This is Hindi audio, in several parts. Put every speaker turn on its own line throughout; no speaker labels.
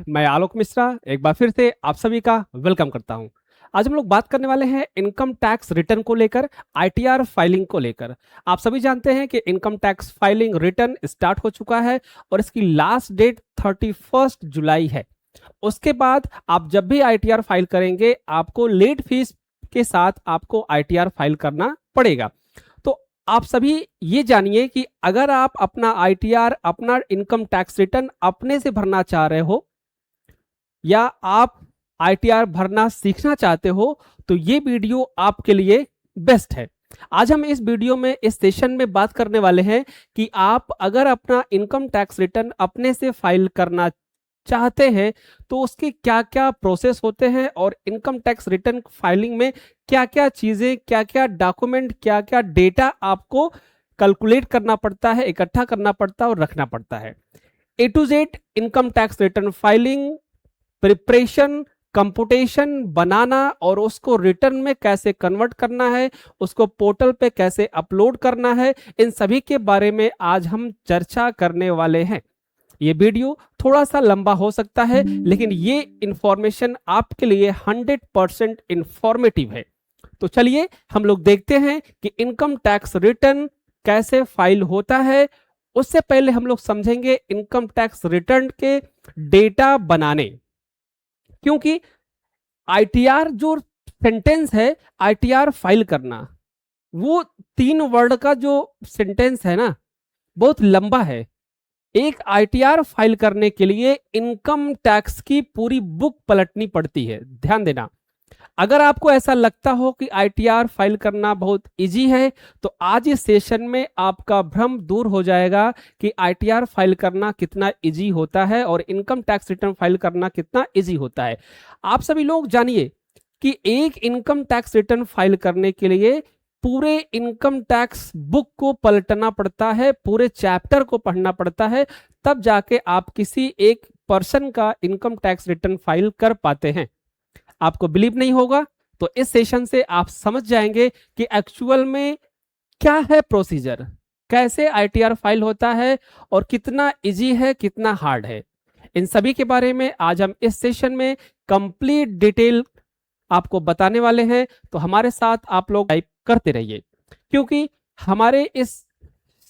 मैं आलोक मिश्रा एक बार फिर से आप सभी का वेलकम करता हूं। आज हम लोग बात करने वाले हैं इनकम टैक्स रिटर्न को लेकर, आईटीआर फाइलिंग को लेकर। आप सभी जानते हैं कि income tax filing return start हो चुका है और इसकी लास्ट डेट 31 जुलाई है। उसके बाद आप जब भी आईटीआर फाइल करेंगे, आपको लेट फीस के साथ आपको आईटीआर फाइल करना पड़ेगा। तो आप सभी ये जानिए कि अगर आप अपना आईटीआर, अपना इनकम टैक्स रिटर्न अपने से भरना चाह रहे हो या आप आईटीआर भरना सीखना चाहते हो, तो ये वीडियो आपके लिए बेस्ट है। आज हम इस वीडियो में, इस सेशन में बात करने वाले हैं कि आप अगर अपना इनकम टैक्स रिटर्न अपने से फाइल करना चाहते हैं तो उसके क्या क्या प्रोसेस होते हैं और इनकम टैक्स रिटर्न फाइलिंग में क्या क्या चीजें, क्या क्या डॉक्यूमेंट, क्या क्या डेटा आपको कैलकुलेट करना पड़ता है, इकट्ठा करना पड़ता है और रखना पड़ता है। A to Z income tax return filing, preparation, computation बनाना और उसको रिटर्न में कैसे कन्वर्ट करना है, उसको पोर्टल पे कैसे अपलोड करना है, इन सभी के बारे में आज हम चर्चा करने वाले हैं। ये वीडियो थोड़ा सा लंबा हो सकता है, लेकिन ये इंफॉर्मेशन आपके लिए 100% इंफॉर्मेटिव है। तो चलिए हम लोग देखते हैं कि इनकम टैक्स रिटर्न कैसे फाइल होता है। उससे पहले हम लोग समझेंगे इनकम टैक्स रिटर्न के डेटा बनाने, क्योंकि आईटीआर जो सेंटेंस है, आईटीआर फाइल करना, वो 3 वर्ड का जो सेंटेंस है ना, बहुत लंबा है। एक आईटीआर फाइल करने के लिए इनकम टैक्स की पूरी बुक पलटनी पड़ती है। ध्यान देना, अगर आपको ऐसा लगता हो कि आईटीआर फाइल करना बहुत इजी है, तो आज इस सेशन में आपका भ्रम दूर हो जाएगा कि आईटीआर फाइल करना कितना इजी होता है और इनकम टैक्स रिटर्न फाइल करना कितना इजी होता है। आप सभी लोग जानिए कि एक इनकम टैक्स रिटर्न फाइल करने के लिए पूरे इनकम टैक्स बुक को पलटना पड़ता है, पूरे चैप्टर को पढ़ना पड़ता है, तब जाके आप किसी एक पर्सन का इनकम टैक्स रिटर्न फाइल कर पाते हैं। आपको बिलीव नहीं होगा तो इस सेशन से आप समझ जाएंगे कि एक्चुअल में क्या है प्रोसीजर, कैसे आईटीआर फाइल होता है और कितना इजी है, कितना हार्ड है। इन सभी के बारे में आज हम इस सेशन में कंप्लीट डिटेल आपको बताने वाले हैं। तो हमारे साथ आप लोग टाइप करते रहिए, क्योंकि हमारे इस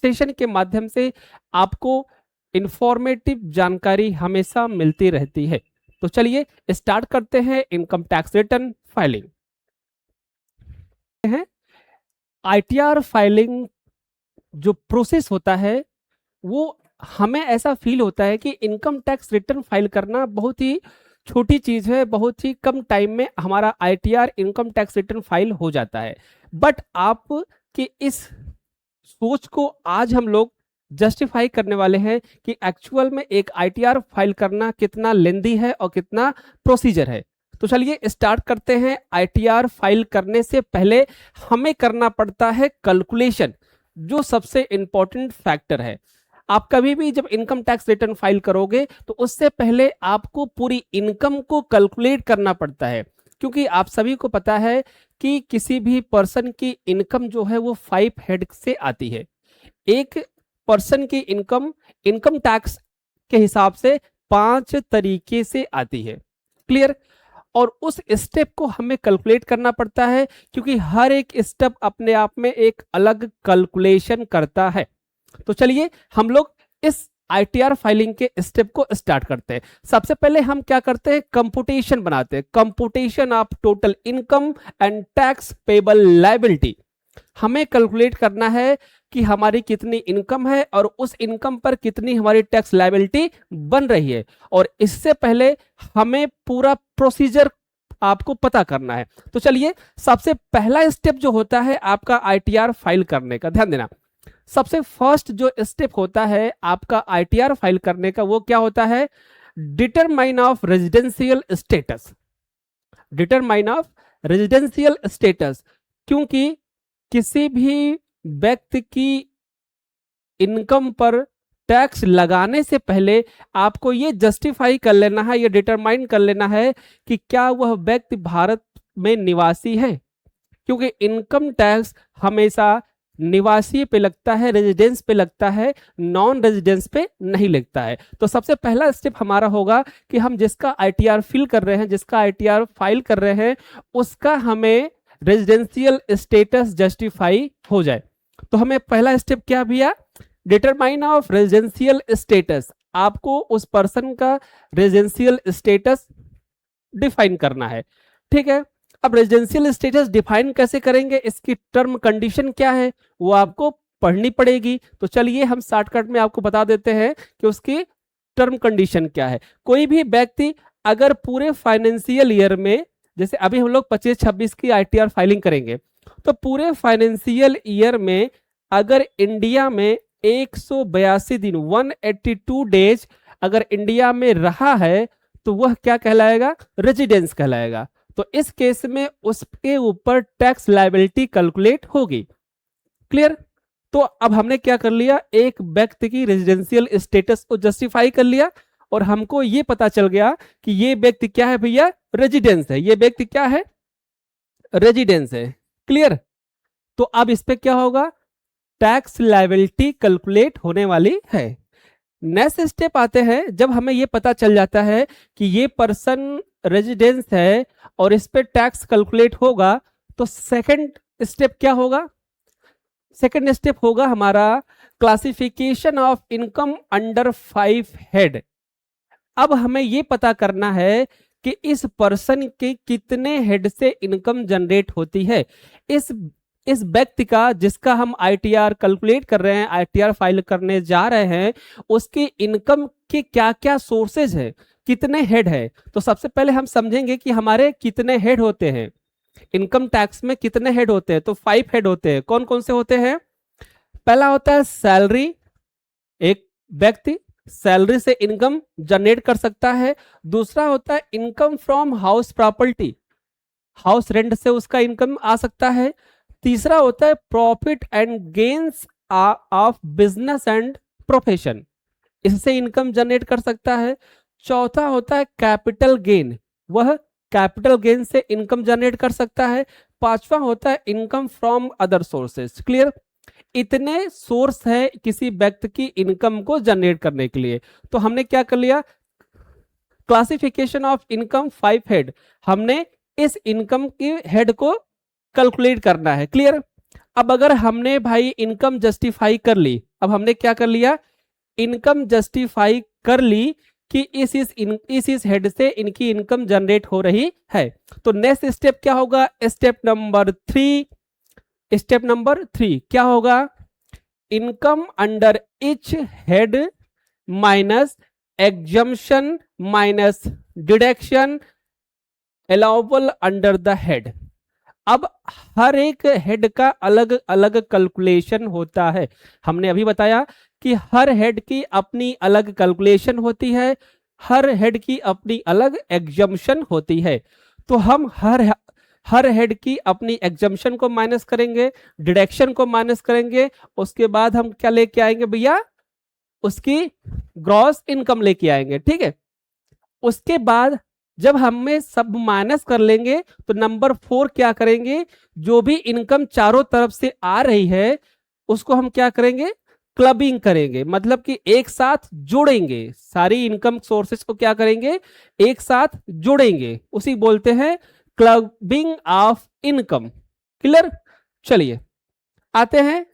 सेशन के माध्यम से आपको इंफॉर्मेटिव जानकारी हमेशा मिलती रहती है। तो चलिए स्टार्ट करते हैं income tax return filing. ITR filing जो प्रोसेस होता है, वो हमें ऐसा फील होता है कि इनकम टैक्स रिटर्न फाइल करना बहुत ही छोटी चीज है, बहुत ही कम टाइम में हमारा ITR income tax return file हो जाता है। बट आप कि इस सोच को आज हम लोग जस्टिफाई करने वाले हैं कि एक्चुअल में एक आईटीआर फाइल करना कितना लेंदी है और कितना प्रोसीजर है। तो चलिए स्टार्ट करते हैं। आईटीआर फाइल करने से पहले हमें करना पड़ता है कैलकुलेशन, जो सबसे इंपॉर्टेंट फैक्टर है। आप कभी भी जब इनकम टैक्स रिटर्न फाइल करोगे तो उससे पहले आपको पूरी इनकम को कैलकुलेट करना पड़ता है, क्योंकि आप सभी को पता है कि किसी भी पर्सन की इनकम जो है वो 5 हेड से आती है। एक पर्सन की इनकम इनकम टैक्स के हिसाब से 5 तरीके से आती है। क्लियर? और उस स्टेप को हमें कैलकुलेट करना पड़ता है, क्योंकि हर एक स्टेप अपने आप में एक अलग कैलकुलेशन करता है। तो चलिए हम लोग इस आईटीआर फाइलिंग के स्टेप को स्टार्ट करते हैं। सबसे पहले हम क्या करते हैं, कंपुटेशन बनाते हैं। Computation of total income and tax payable liability. हमें कैलकुलेट करना है कि हमारी कितनी इनकम है और उस इनकम पर कितनी हमारी टैक्स लायबिलिटी बन रही है, और इससे पहले हमें पूरा प्रोसीजर आपको पता करना है। तो चलिए, सबसे पहला स्टेप जो होता है आपका आईटीआर फाइल करने का, ध्यान देना, सबसे फर्स्ट जो स्टेप होता है आपका आईटीआर फाइल करने का, वो क्या होता है, determine of residential status. Determine of residential status, क्योंकि किसी भी व्यक्ति की इनकम पर टैक्स लगाने से पहले आपको ये जस्टिफाई कर लेना है, ये डिटरमाइन कर लेना है कि क्या वह व्यक्ति भारत में निवासी है, क्योंकि इनकम टैक्स हमेशा निवासी पे लगता है, रेजिडेंस पे लगता है, नॉन रेजिडेंस पे नहीं लगता है। तो सबसे पहला स्टेप हमारा होगा कि हम जिसका आईटीआर फिल कर रहे हैं, जिसका आईटीआर फाइल कर रहे हैं, उसका हमें रेजिडेंशियल स्टेटस जस्टिफाई हो जाए। तो हमें पहला स्टेप क्या भैया, डिटरमाइन ऑफ रेजिडेंशियल स्टेटस। आपको उस पर्सन का रेजिडेंशियल स्टेटस डिफाइन करना है, ठीक है। अब रेजिडेंशियल स्टेटस डिफाइन कैसे करेंगे, इसकी टर्म कंडीशन क्या है वो आपको पढ़नी पड़ेगी। तो चलिए हम शॉर्टकट में आपको बता देते हैं कि उसकी टर्म कंडीशन क्या है। कोई भी व्यक्ति अगर पूरे फाइनेंशियल ईयर में, जैसे अभी हम लोग 25-26 की आईटीआर फाइलिंग करेंगे, तो पूरे फाइनेंशियल ईयर में अगर इंडिया में 182 दिन 182 डेज अगर इंडिया में रहा है तो वह क्या कहलाएगा, रेजिडेंस कहलाएगा। तो इस केस में उसके ऊपर टैक्स लायबिलिटी कैलकुलेट होगी। क्लियर। तो अब हमने क्या कर लिया, एक व्यक्ति की रेजिडेंशियल स्टेटस को जस्टिफाई कर लिया और हमको ये पता चल गया कि ये व्यक्ति क्या है भैया, रेजिडेंस है। ये व्यक्ति क्या है, रेजिडेंस है। क्लियर। तो अब इस पे क्या होगा, टैक्स लायबिलिटी कैलकुलेट होने वाली है। नेक्स्ट स्टेप आते हैं, जब हमें ये पता चल जाता है कि ये पर्सन रेजिडेंस है और इस पे टैक्स कैलकुलेट होगा, तो सेकंड स्टेप क्या होगा, सेकंड स्टेप होगा हमारा classification of income under 5 head. अब हमें ये पता करना है कि इस पर्सन के कितने हेड से इनकम जनरेट होती है। इस व्यक्ति का, जिसका हम आईटीआर कैलकुलेट कर रहे हैं, आईटीआर फाइल करने जा रहे हैं, उसकी इनकम के क्या क्या सोर्सेज है, कितने हेड है। तो सबसे पहले हम समझेंगे कि हमारे कितने हेड होते हैं, इनकम टैक्स में कितने हेड होते हैं। तो 5 हेड होते हैं। कौन कौन से होते हैं, पहला होता है सैलरी। एक व्यक्ति सैलरी से इनकम जनरेट कर सकता है। दूसरा होता है income from house property, house rent से उसका इनकम आ सकता है। तीसरा होता है profit and gains of business and profession, इससे इनकम जनरेट कर सकता है। चौथा होता है कैपिटल गेन, वह कैपिटल गेन से इनकम जनरेट कर सकता है। पांचवा होता है income from other sources. Clear. इतने सोर्स है किसी व्यक्ति की इनकम को जनरेट करने के लिए। तो हमने क्या कर लिया, क्लासिफिकेशन ऑफ इनकम 5 हेड, हमने इस इनकम के हेड को कैलकुलेट करना है। क्लियर। अब अगर हमने भाई इनकम जस्टिफाई कर ली, अब हमने क्या कर लिया, इनकम जस्टिफाई कर ली कि इस हेड से इनकी इनकम जनरेट हो रही है। तो नेक्स्ट स्टेप क्या होगा, स्टेप नंबर 3। स्टेप नंबर 3 क्या होगा, income under etch head minus exemption minus deduction allowable under the head. अब हर एक हेड का अलग अलग कैलकुलेशन होता है। हमने अभी बताया कि हर हेड की अपनी अलग कैलकुलेशन होती है, हर हेड की अपनी अलग एग्जम्पशन होती है। तो हम हर हेड की अपनी एग्जम्पशन को माइनस करेंगे, डिडक्शन को माइनस करेंगे, उसके बाद हम क्या लेके आएंगे भैया, उसकी ग्रॉस इनकम लेके आएंगे। ठीक है। उसके बाद जब हमें सब माइनस कर लेंगे तो नंबर 4 क्या करेंगे, जो भी इनकम चारों तरफ से आ रही है उसको हम क्या करेंगे, क्लबिंग करेंगे, मतलब कि एक साथ जोड़ेंगे। सारी इनकम सोर्सेस को क्या करेंगे, एक साथ जोड़ेंगे, उसी बोलते हैं क्लबिंग ऑफ इनकम। क्लियर। चलिए आते हैं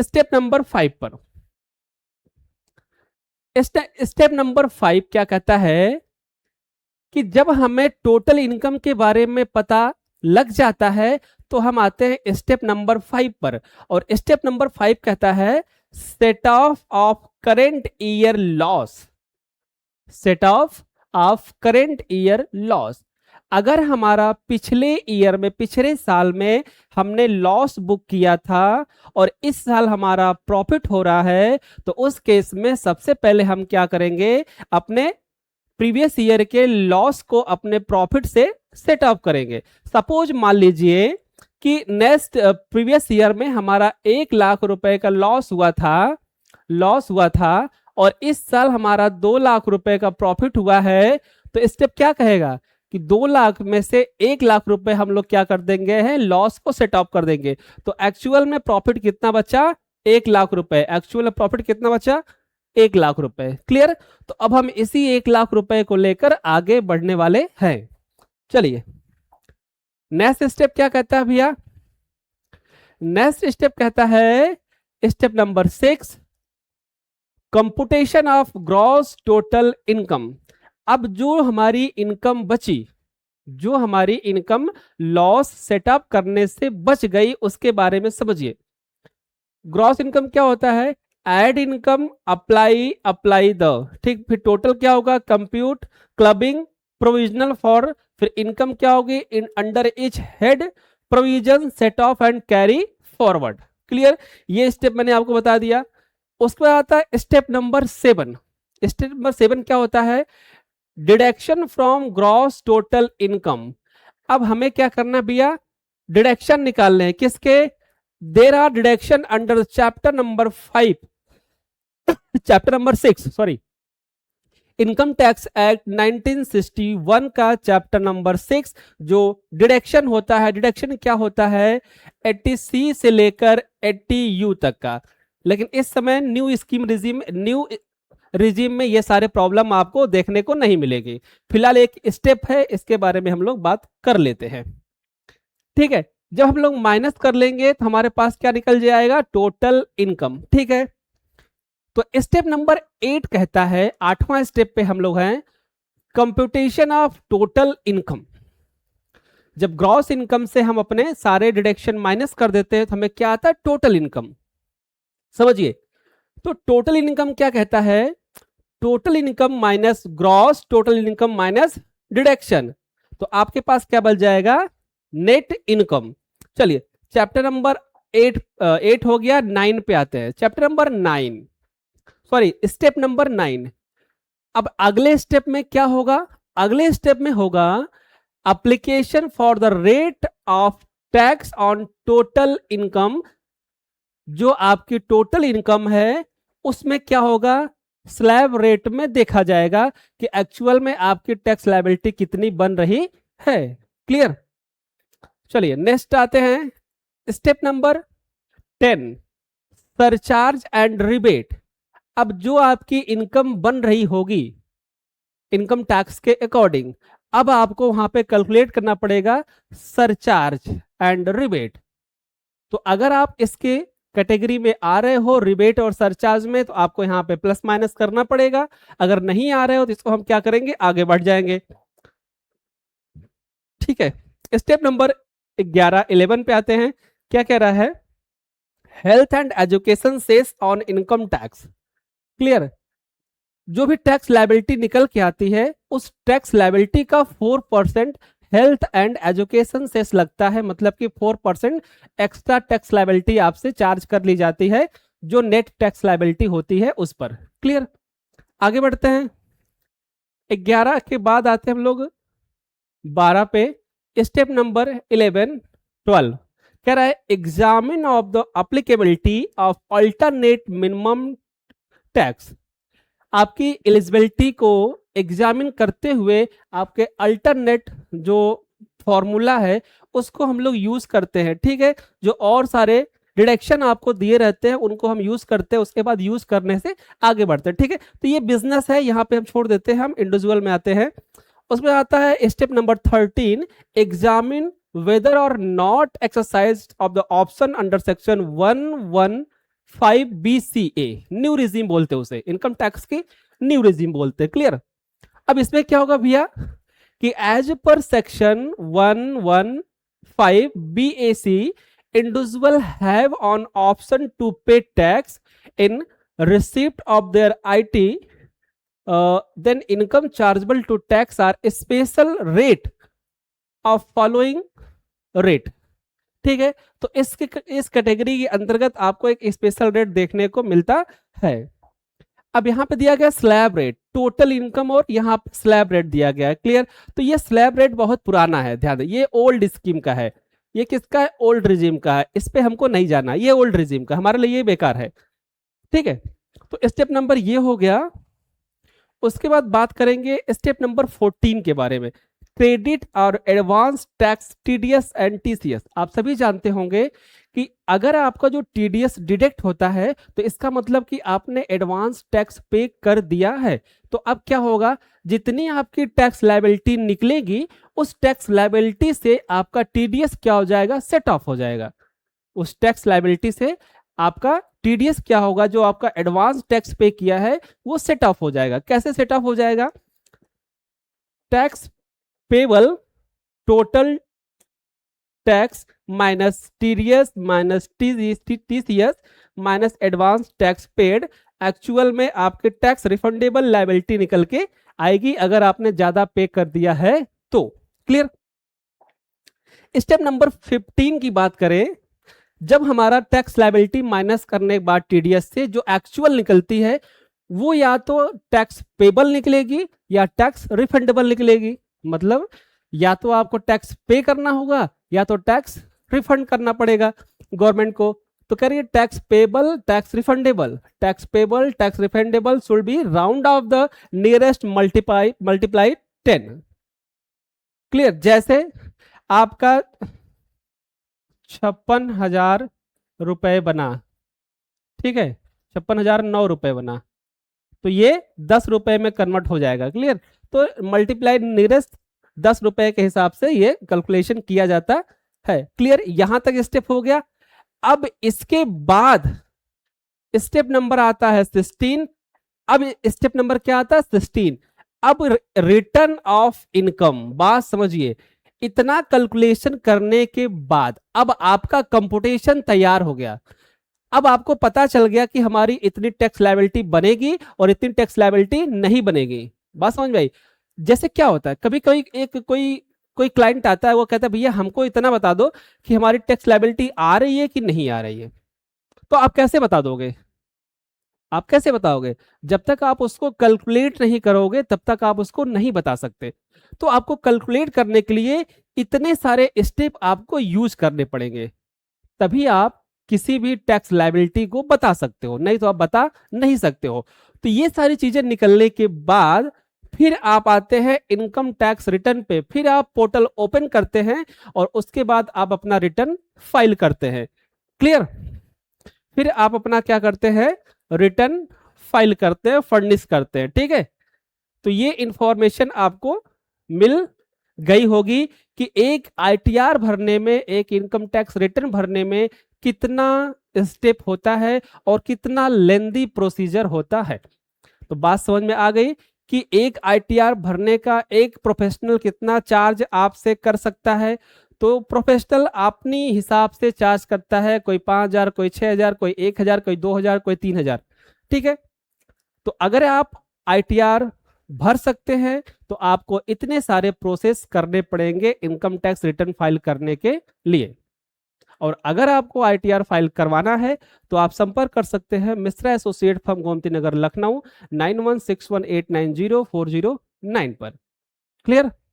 स्टेप नंबर 5 पर। स्टेप नंबर 5 क्या कहता है कि जब हमें टोटल इनकम के बारे में पता लग जाता है तो हम आते हैं स्टेप नंबर 5 पर। और स्टेप नंबर 5 कहता है set of current year loss. Set of current year loss. अगर हमारा पिछले ईयर में, पिछले साल में हमने लॉस बुक किया था और इस साल हमारा प्रॉफिट हो रहा है, तो उस केस में सबसे पहले हम क्या करेंगे, अपने प्रीवियस ईयर के लॉस को अपने प्रॉफिट से सेट ऑफ करेंगे। सपोज मान लीजिए कि नेक्स्ट प्रीवियस ईयर में हमारा 1 लाख रुपए का लॉस हुआ था और इस साल हमारा 2 लाख रुपए का प्रॉफिट हुआ है। तो स्टेप क्या कहेगा कि 2 लाख में से 1 लाख रुपए हम लोग क्या कर देंगे हैं, लॉस को सेट ऑफ कर देंगे। तो एक्चुअल में प्रॉफिट कितना बचा, 1 लाख रुपए। एक्चुअल प्रॉफिट कितना बचा, 1 लाख रुपए। क्लियर। तो अब हम इसी 1 लाख रुपए को लेकर आगे बढ़ने वाले हैं। चलिए नेक्स्ट स्टेप क्या कहता है भैया, नेक्स्ट स्टेप कहता है step number 6, computation of gross total income. अब जो हमारी इनकम बची, जो हमारी इनकम लॉस सेटअप करने से बच गई, उसके बारे में समझिए। ग्रॉस इनकम क्या होता है, एड इनकम अप्लाई द, ठीक। फिर टोटल क्या होगा, कंप्यूट क्लबिंग प्रोविजनल फॉर, फिर इनकम क्या होगी, in under etch head provision set of and carry forward. Clear. ये स्टेप मैंने आपको बता दिया। उसके बाद आता है स्टेप नंबर 7। स्टेप नंबर 7 क्या होता है, deduction from gross total income. अब हमें क्या करना भैया, डिडक्शन निकालने हैं। किसके, there are deduction under chapter number 5, chapter number 6 sorry, income tax act 1961 का चैप्टर नंबर 6 जो डिडक्शन होता है। डिडक्शन क्या होता है, 80C से लेकर 80U तक का। लेकिन इस समय न्यू स्कीम रिजीम में ये सारे प्रॉब्लम आपको देखने को नहीं मिलेगी। फिलहाल एक स्टेप है, इसके बारे में हम लोग बात कर लेते हैं। ठीक है, जब हम लोग माइनस कर लेंगे तो हमारे पास क्या निकल जाएगा, टोटल इनकम। ठीक है, तो स्टेप नंबर 8 कहता है, 8वां स्टेप पे हम लोग हैं, कंप्यूटेशन ऑफ टोटल इनकम। जब ग्रॉस इनकम से हम अपने सारे डिडक्शन माइनस कर देते हैं तो हमें क्या आता है, टोटल इनकम। समझिए, तो टोटल इनकम क्या कहता है, total income minus gross total income minus deduction. तो आपके पास क्या बच जाएगा, नेट इनकम। चलिए चैप्टर नंबर 8 हो गया, 9 पे आते हैं। Chapter number 9 sorry step number 9। अब अगले स्टेप में क्या होगा, अगले स्टेप में होगा application for the rate of tax on total income. जो आपकी टोटल इनकम है उसमें क्या होगा, स्लैब रेट में देखा जाएगा कि एक्चुअल में आपकी टैक्स लायबिलिटी कितनी बन रही है। क्लियर। चलिए नेक्स्ट आते हैं, step number 10, surcharge and rebate. अब जो आपकी इनकम बन रही होगी इनकम टैक्स के अकॉर्डिंग, अब आपको वहां पे कैलकुलेट करना पड़ेगा सरचार्ज एंड रिबेट। तो अगर आप इसके कैटेगरी में आ रहे हो रिबेट और सरचार्ज में, तो आपको यहाँ पे प्लस माइनस करना पड़ेगा। अगर नहीं आ रहे हो तो इसको हम क्या करेंगे, आगे बढ़ जाएंगे। ठीक है, स्टेप नंबर 11 पे आते हैं। क्या कह रहा है, health and education cess on income tax. Clear. जो भी टैक्स लायबिलिटी निकल के आती है उस टैक्स लायबिलिटी का 4% हेल्थ एंड एजुकेशन सेस लगता है। मतलब कि 4% एक्स्ट्रा टैक्स लायबिलिटी आपसे चार्ज कर ली जाती है जो नेट टैक्स लायबिलिटी होती है उस पर। क्लियर। आगे बढ़ते हैं, 11 के बाद आते हैं हम लोग 12 पे। स्टेप नंबर 11 12 कह रहा है, examine of the applicability of alternate minimum tax. आपकी एलिजिबिलिटी को एग्जामिन करते हुए आपके अल्टरनेट जो फॉर्मूला है उसको हम लोग यूज करते हैं। ठीक है, जो और सारे डिडक्शन आपको दिए रहते हैं उनको हम यूज करते हैं, उसके बाद यूज करने से आगे बढ़ते हैं। ठीक है, तो ये बिजनेस है, यहाँ पे हम छोड़ देते हैं, हम इंडिविजुअल में आते हैं। उसमें आता है स्टेप नंबर 13, एग्जामिन वेदर और not exercise of the option under section 115BCA। New regime बोलते हैं उसे, इनकम टैक्स की न्यू रिजीम बोलते हैं। क्लियर। अब इसमें क्या होगा भैया कि as per section 115BAC individual have on option to pay tax in receipt of their IT, then income chargeable to tax are special rate of following rate। ठीक है, तो इस कैटेगरी के अंतर्गत आपको एक स्पेशल रेट देखने को मिलता है। अब यहाँ पे दिया गया स्लैब रेट, टोटल इनकम, और यहाँ पे स्लैब रेट दिया गया है। क्लियर। तो ये स्लैब रेट बहुत पुराना है, ध्यान दें, ये ओल्ड स्कीम का है। ये किसका है, ओल्ड रिजीम का है, इस पे हमको नहीं जाना, ये ओल्ड रिजीम का, हमारे लिए ये बेकार है। ठीक है, तो स्टेप नंबर ये हो गया। उसके बाद बात करेंगे स्टेप नंबर 14 के बारे में। क्रेडिट और advance tax TDS and TCS. आप सभी जानते होंगे कि अगर आपका जो टीडीएस डिडक्ट होता है तो इसका मतलब कि आपने एडवांस टैक्स पे कर दिया है। तो अब क्या होगा, जितनी आपकी टैक्स लायबिलिटी निकलेगी उस टैक्स लायबिलिटी से आपका टीडीएस क्या हो जाएगा, सेट ऑफ हो जाएगा। उस टैक्स लायबिलिटी से आपका टीडीएस क्या होगा, जो आपका एडवांस टैक्स पे किया है वो सेट ऑफ हो जाएगा। कैसे सेट ऑफ हो जाएगा, tax payable total tax minus TDS minus TCS minus advance tax paid, actual में आपके टैक्स रिफंडेबल लायबिलिटी निकल के आएगी अगर आपने ज्यादा पे कर दिया है तो। क्लियर। स्टेप नंबर 15 की बात करें, जब हमारा टैक्स लायबिलिटी माइनस करने के बाद टीडीएस से जो एक्चुअल निकलती है वो या तो टैक्स पेबल निकलेगी या टैक्स रिफंडेबल निकलेगी। मतलब या तो आपको टैक्स पे करना होगा या तो टैक्स रिफंड करना पड़ेगा गवर्नमेंट को। तो करिए tax payable tax refundable, tax payable tax refundable should be round of the nearest multiply 10। Clear. जैसे आपका 56,000 रुपए बना, ठीक है, 56,009 बना, तो ये 10 रुपए में कन्वर्ट हो जाएगा। क्लियर। तो मल्टीप्लाई नियरेस्ट 10 रुपए के हिसाब से ये कैलकुलेशन किया जाता है। क्लियर। यहां तक स्टेप हो गया। अब इसके बाद स्टेप नंबर आता है 16। अब स्टेप नंबर क्या आता है, 16। अब रिटर्न ऑफ इनकम। बात समझिए, इतना कैलकुलेशन करने के बाद अब आपका कंप्यूटेशन तैयार हो गया। अब आपको पता चल गया कि हमारी इतनी टैक्स लायबिलिटी बनेगी और इतनी टैक्स लायबिलिटी नहीं बनेगी। बात समझ में आई। जैसे क्या होता है, कभी कभी एक कोई क्लाइंट आता है, वो कहता है भैया हमको इतना बता दो कि हमारी टैक्स लायबिलिटी आ रही है कि नहीं आ रही है। तो आप कैसे बता दोगे, आप कैसे बताओगे, जब तक आप उसको कैलकुलेट नहीं करोगे तब तक आप उसको नहीं बता सकते। तो आपको कैलकुलेट करने के लिए इतने सारे स्टेप आपको यूज करने पड़ेंगे, तभी आप किसी भी टैक्स लायबिलिटी को बता सकते हो, नहीं तो आप बता नहीं सकते हो। तो ये सारी चीजें निकलने के बाद फिर आप आते हैं इनकम टैक्स रिटर्न पे, फिर आप पोर्टल ओपन करते हैं और उसके बाद आप अपना रिटर्न फाइल करते हैं। क्लियर। फिर आप अपना क्या करते हैं, रिटर्न फाइल करते हैं, फर्निश करते हैं। ठीक है। तो ये इंफॉर्मेशन आपको मिल गई होगी कि एक आईटीआर भरने में, एक इनकम टैक्स रिटर्न भरने में कितना स्टेप होता है और कितना लेंदी प्रोसीजर होता है। तो बात समझ में आ गई कि एक आईटीआर भरने का एक प्रोफेशनल कितना चार्ज आपसे कर सकता है। तो प्रोफेशनल अपनी हिसाब से चार्ज करता है, कोई 5,000, कोई 6,000, कोई 1,000, कोई 2,000, कोई 3,000। ठीक है। तो अगर आप आईटीआर भर सकते हैं तो आपको इतने सारे प्रोसेस करने पड़ेंगे इनकम टैक्स रिटर्न फाइल करने के लिए। और अगर आपको आईटीआर फाइल करवाना है तो आप संपर्क कर सकते हैं मिश्रा एसोसिएट फर्म, गोमती नगर, लखनऊ 9161890409 पर। क्लियर।